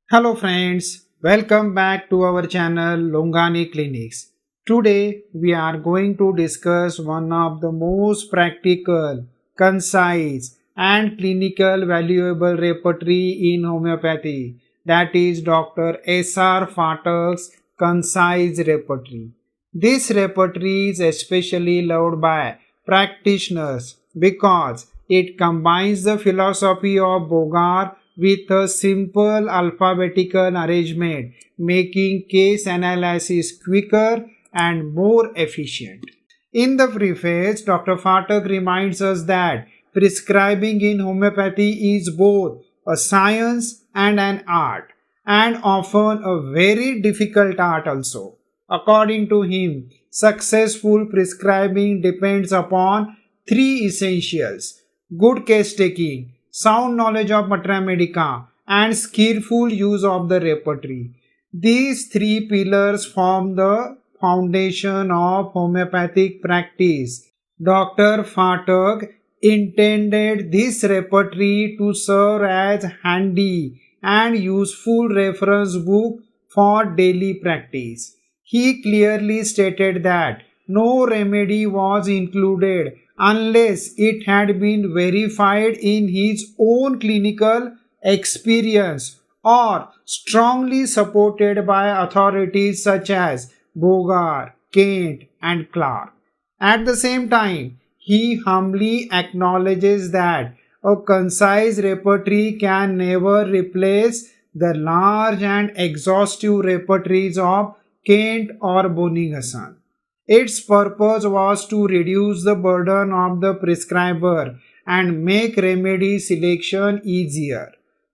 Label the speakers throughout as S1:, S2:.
S1: Hello friends, welcome back to our channel Longani Clinics. Today we are going to discuss one of the most practical, concise and clinical valuable repertory in homeopathy, that is Dr. S.R. Phatak's concise repertory. This repertory is especially loved by practitioners because it combines the philosophy of Boger with a simple alphabetical arrangement, making case analysis quicker and more efficient. In the preface, Dr. Phatak reminds us that prescribing in homeopathy is both a science and an art, and often a very difficult art also. According to him, successful prescribing depends upon three essentials: good case taking, sound knowledge of Matra Medica, and skillful use of the repertory. These three pillars form the foundation of homeopathic practice. Dr. Phatak intended this repertory to serve as handy and useful reference book for daily practice. He clearly stated that no remedy was included unless it had been verified in his own clinical experience or strongly supported by authorities such as Boger, Kent, and Clark. At the same time, he humbly acknowledges that a concise repertory can never replace the large and exhaustive repertories of Kent or Boningason. Its purpose was to reduce the burden of the prescriber and make remedy selection easier.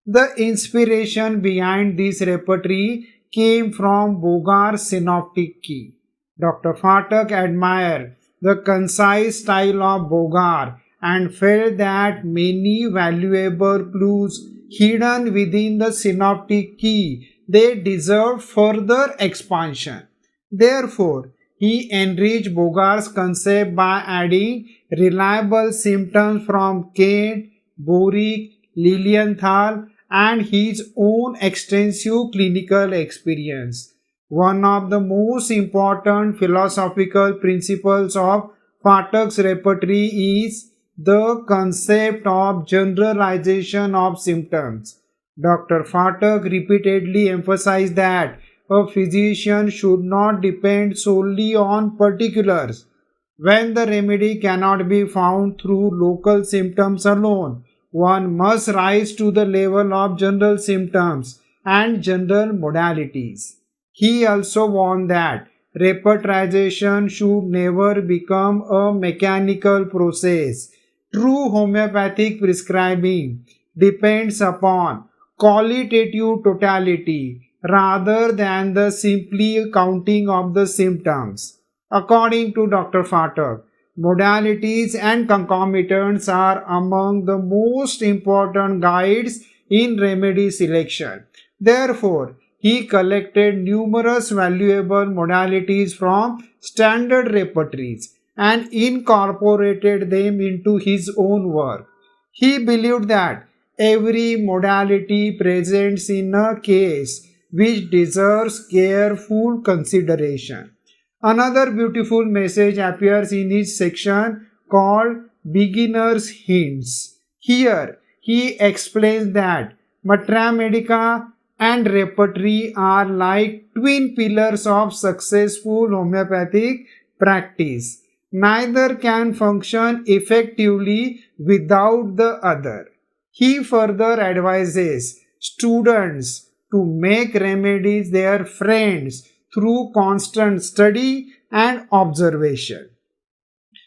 S1: The inspiration behind this repertory came from Boger's synoptic key. Dr. Phatak admired the concise style of Boger and felt that many valuable clues hidden within the synoptic key they deserved further expansion. Therefore, he enriched Boger's concept by adding reliable symptoms from Kent, Boric, Lilienthal, and his own extensive clinical experience. One of the most important philosophical principles of Phatak's repertory is the concept of generalization of symptoms. Dr. Phatak repeatedly emphasized that a physician should not depend solely on particulars. When the remedy cannot be found through local symptoms alone, one must rise to the level of general symptoms and general modalities. He also warned that repertorization should never become a mechanical process. True homeopathic prescribing depends upon qualitative totality rather than the simply counting of the symptoms. According to Dr. Phatak, modalities and concomitants are among the most important guides in remedy selection. Therefore, he collected numerous valuable modalities from standard repertories and incorporated them into his own work. He believed that every modality presents in a case which deserves careful consideration. Another beautiful message appears in his section called Beginner's Hints. Here, he explains that Matra Medica and repertory are like twin pillars of successful homeopathic practice. Neither can function effectively without the other. He further advises students to make remedies their friends through constant study and observation.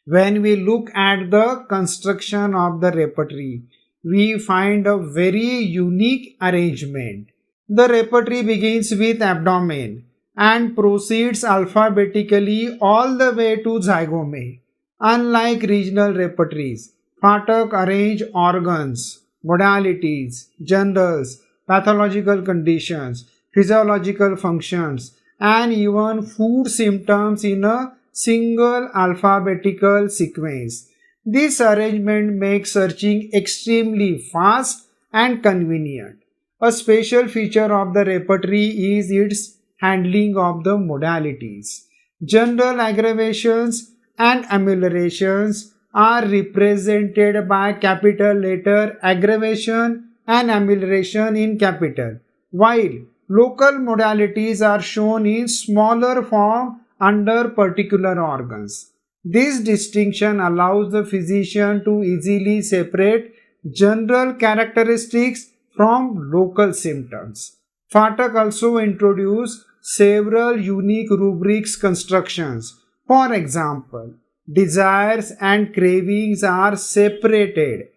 S1: When we look at the construction of the repertory, we find a very unique arrangement. The repertory begins with abdomen and proceeds alphabetically all the way to zygome. Unlike regional repertories, Phatak arranged organs, modalities, generals, pathological conditions, physiological functions, and even food symptoms in a single alphabetical sequence. This arrangement makes searching extremely fast and convenient. A special feature of the repertory is its handling of the modalities. General aggravations and ameliorations are represented by capital letter aggravation and amelioration in capital, while local modalities are shown in smaller form under particular organs. This distinction allows the physician to easily separate general characteristics from local symptoms. Phatak also introduced several unique rubrics constructions. For example, desires and cravings are separated.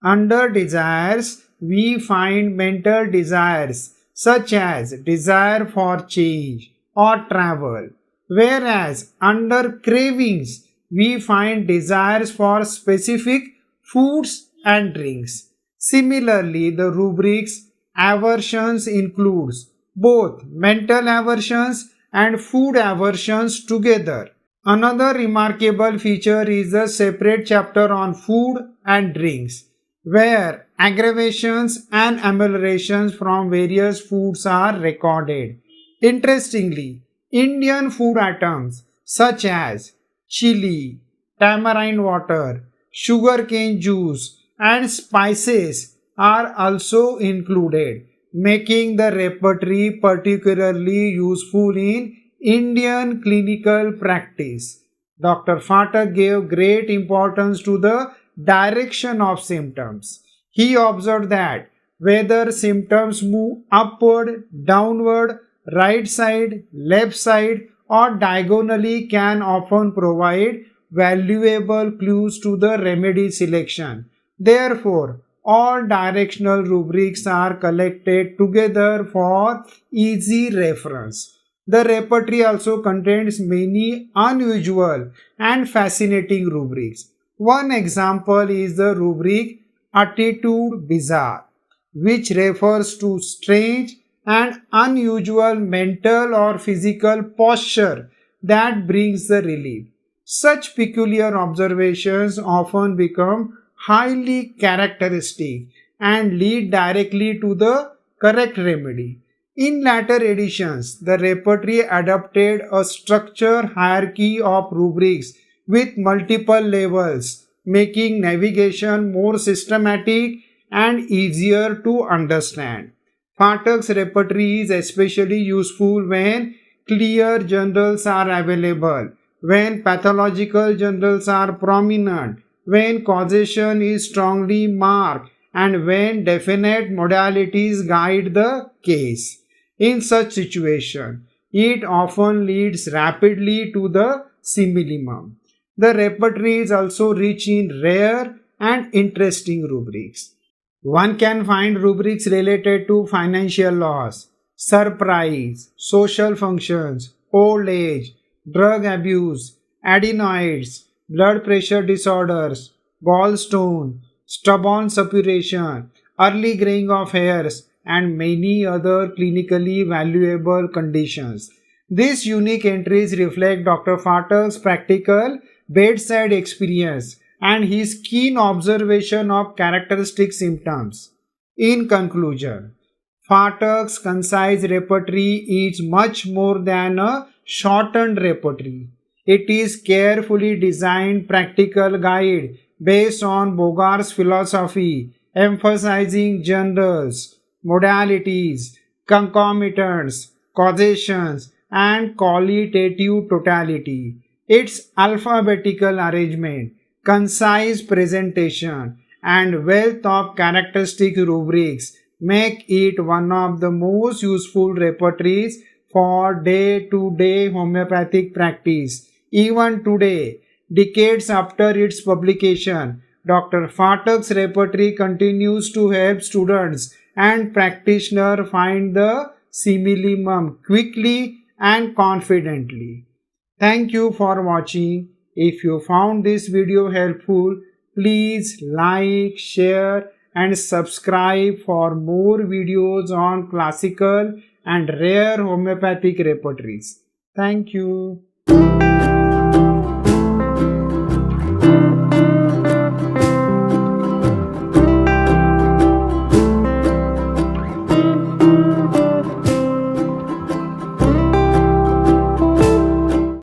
S1: Under desires, we find mental desires such as desire for change or travel, whereas under cravings, we find desires for specific foods and drinks. Similarly, the rubrics aversions includes both mental aversions and food aversions together. Another remarkable feature is the separate chapter on food and drinks, where aggravations and ameliorations from various foods are recorded. Interestingly, Indian food items such as chili, tamarind water, sugarcane juice, and spices are also included, making the repertory particularly useful in Indian clinical practice. Dr. Phatak gave great importance to the direction of symptoms. He observed that whether symptoms move upward, downward, right side, left side, or diagonally can often provide valuable clues to the remedy selection. Therefore, all directional rubrics are collected together for easy reference. The repertory also contains many unusual and fascinating rubrics. One example is the rubric Attitude Bizarre, which refers to strange and unusual mental or physical posture that brings the relief. Such peculiar observations often become highly characteristic and lead directly to the correct remedy. In later editions, the repertory adopted a structured hierarchy of rubrics with multiple levels, making navigation more systematic and easier to understand. Phatak's repertory is especially useful when clear generals are available, when pathological generals are prominent, when causation is strongly marked, and when definite modalities guide the case. In such situation, it often leads rapidly to the simillimum. The repertory is also rich in rare and interesting rubrics. One can find rubrics related to financial loss, surprise, social functions, old age, drug abuse, adenoids, blood pressure disorders, gallstone, stubborn suppuration, early graying of hairs, and many other clinically valuable conditions. These unique entries reflect Dr. Phatak's practical bedside experience and his keen observation of characteristic symptoms. In conclusion, Phatak's concise repertory is much more than a shortened repertory. It is carefully designed practical guide based on Boger's philosophy, emphasizing generals, modalities, concomitants, causations, and qualitative totality. Its alphabetical arrangement, concise presentation, and wealth of characteristic rubrics make it one of the most useful repertories for day-to-day homeopathic practice. Even today, decades after its publication, Dr. Phatak's repertory continues to help students and practitioners find the simillimum quickly and confidently. Thank you for watching. If you found this video helpful, please like, share and subscribe for more videos on classical and rare homeopathic repertories. Thank you.